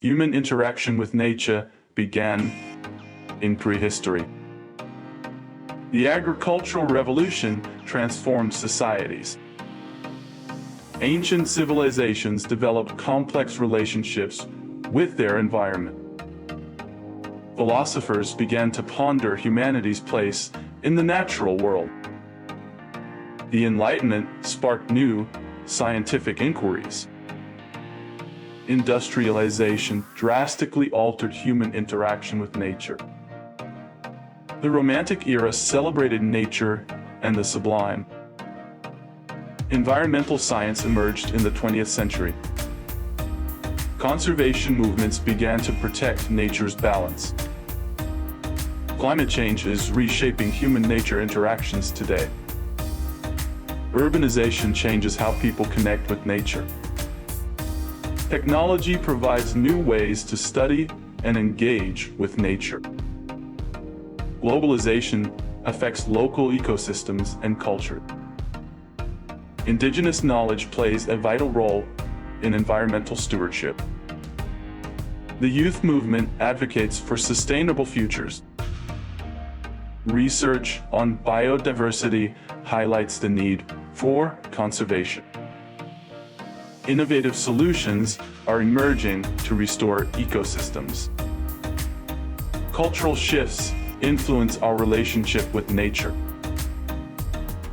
Human interaction with nature began in prehistory. The agricultural revolution transformed societies. Ancient civilizations developed complex relationships with their environment. Philosophers began to ponder humanity's place in the natural world. The Enlightenment sparked new scientific inquiries. Industrialization drastically altered human interaction with nature. The Romantic era celebrated nature and the sublime. Environmental science emerged in the 20th century. Conservation movements began to protect nature's balance. Climate change is reshaping human-nature interactions today. Urbanization changes how people connect with nature. Technology provides new ways to study and engage with nature. Globalization affects local ecosystems and culture. Indigenous knowledge plays a vital role in environmental stewardship. The youth movement advocates for sustainable futures. Research on biodiversity highlights the need for conservation. Innovative solutions are emerging to restore ecosystems. Cultural shifts influence our relationship with nature.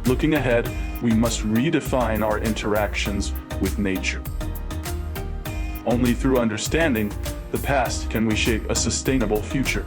Looking ahead, we must redefine our interactions with nature. Only through understanding the past can we shape a sustainable future.